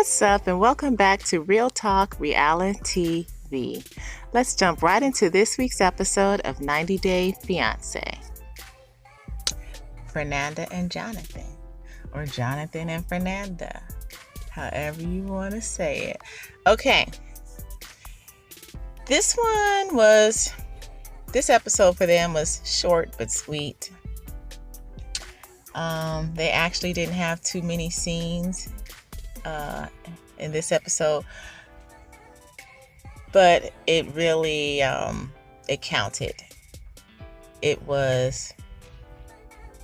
What's up, and welcome back to Real Talk Reality TV. Let's jump right into this week's episode of 90 Day Fiance. Fernanda and Jonathan, or Jonathan and Fernanda, however you want to say it. Okay, this episode for them was short but sweet. They actually didn't have too many scenes in this episode, but it really it counted. It was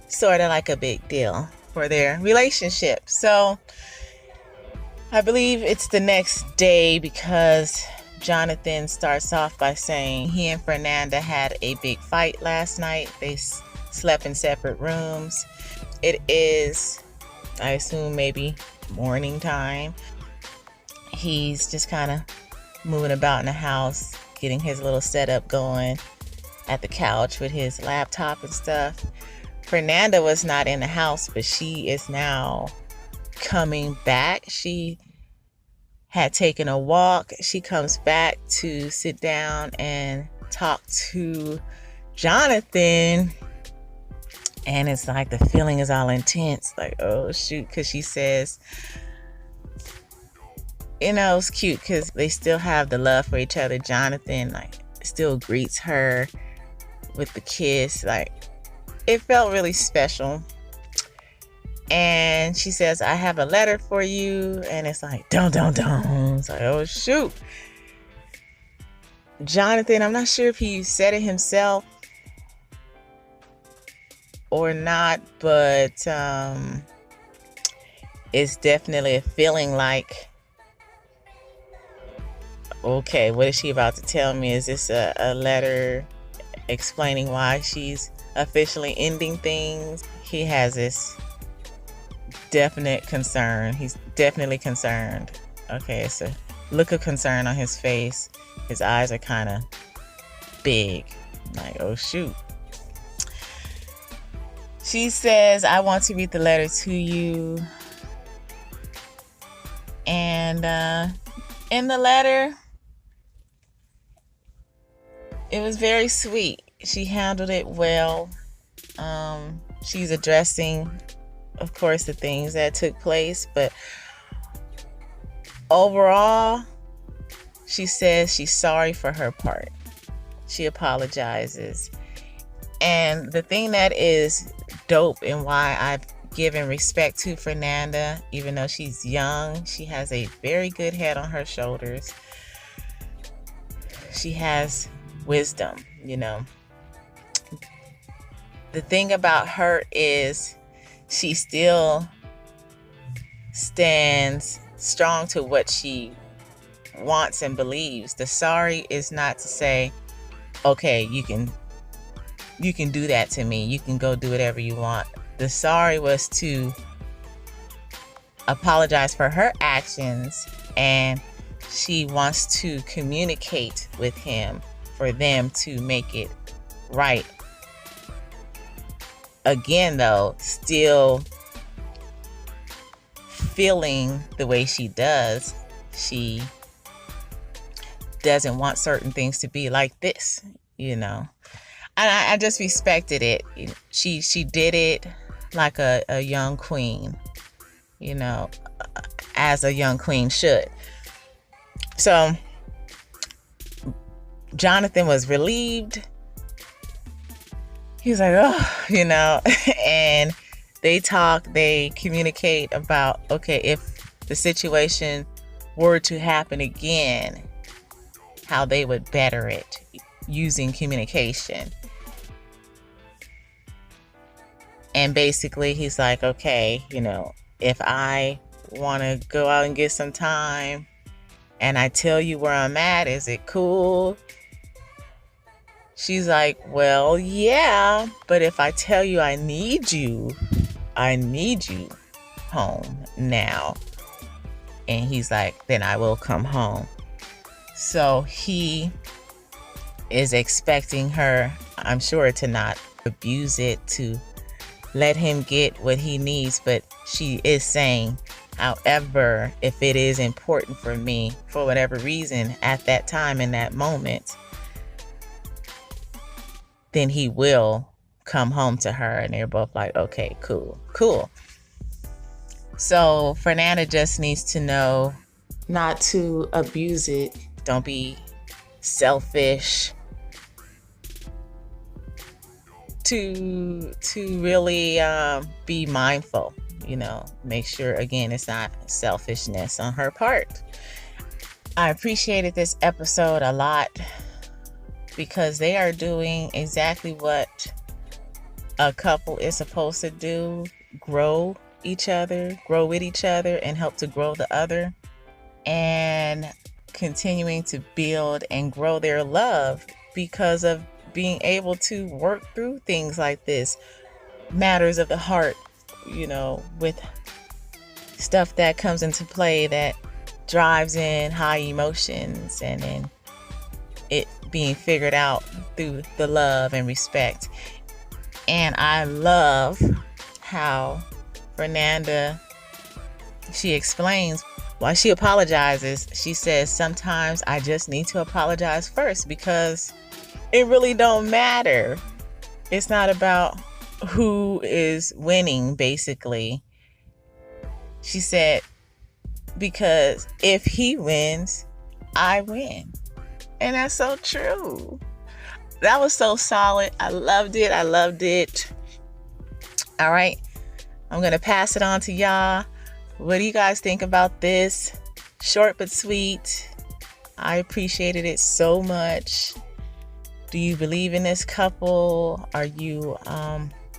sort of like a big deal for their relationship. So I believe it's the next day, because Jonathan starts off by saying he and Fernanda had a big fight last night. They slept in separate rooms. It is, I assume, maybe morning time. He's just kind of moving about in the house, getting his little setup going at the couch with his laptop and stuff. Fernanda was not in the house, but she is now coming back. She had taken a walk. She comes back to sit down and talk to Jonathan. And it's like the feeling is all intense. Like, oh, shoot. Because she says, it's cute because they still have the love for each other. Jonathan, still greets her with the kiss. It felt really special. And she says, I have a letter for you. And it's like, don't. It's like, oh, shoot. Jonathan, I'm not sure if he said it himself or not, but it's definitely a feeling like, okay, what is she about to tell me? Is this a letter explaining why she's officially ending things? He has this definite concern. He's definitely concerned. Okay, it's a look of concern on his face. His eyes are kind of big. Like, oh, shoot. She says, I want to read the letter to you. And in the letter, it was very sweet. She handled it well. She's addressing, of course, the things that took place. But overall, she says she's sorry for her part. She apologizes. And the thing that is dope and why I've given respect to Fernanda, even though she's young, she has a very good head on her shoulders. She has wisdom, The thing about her is she still stands strong to what she wants and believes. The sorry is not to say, okay, you can do that to me. You can go do whatever you want. The sorry was to apologize for her actions, and she wants to communicate with him for them to make it right. Again, though, still feeling the way she does. She doesn't want certain things to be like this, And I just respected it. She did it like a young queen, as a young queen should. So Jonathan was relieved. He was like, oh, and they communicate about, okay, if the situation were to happen again, how they would better it using communication. And basically he's like, okay, if I want to go out and get some time and I tell you where I'm at, is it cool? She's like, well, yeah, but if I tell you I need you home now. And he's like, then I will come home. So he is expecting her, I'm sure, to not abuse it, to let him get what he needs. But she is saying, However, if it is important for me for whatever reason at that time in that moment, then he will come home to her, and they're both like, okay, cool, cool. So Fernanda just needs to know not to abuse it. Don't be selfish. To really be mindful, make sure, again, it's not selfishness on her part. I appreciated this episode a lot because they are doing exactly what a couple is supposed to do: grow each other, grow with each other, and help to grow the other, and continuing to build and grow their love because of being able to work through things like this, matters of the heart, with stuff that comes into play that drives in high emotions, and then it being figured out through the love and respect. And I love how Fernanda, she explains why she apologizes. She says, sometimes I just need to apologize first because it really don't matter. It's not about who is winning, basically. She said, because if he wins, I win. And that's so true. That was so solid. I loved it. All right. I'm going to pass it on to y'all. What do you guys think about this? Short but sweet. I appreciated it so much. Do you believe in this couple? Are you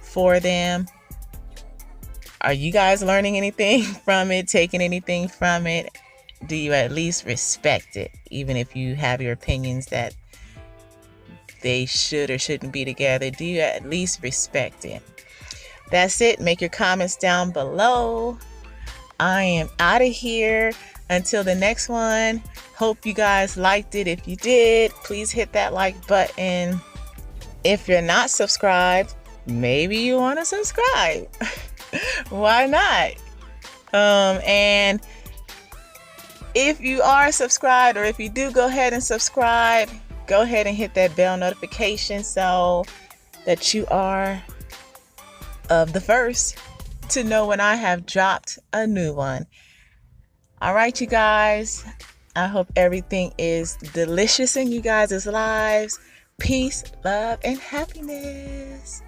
for them? Are you guys learning anything from it, taking anything from it? Do you at least respect it, even if you have your opinions that they should or shouldn't be together? Do you at least respect it? That's it. Make your comments down below. I am out of here. Until the next one. Hope you guys liked it. If you did, please hit that like button. If you're not subscribed, maybe you want to subscribe. Why not? And if you are subscribed, or if you do go ahead and subscribe, go ahead and hit that bell notification so that you are of the first to know when I have dropped a new one. All right, you guys. I hope everything is delicious in you guys' lives. Peace, love, and happiness.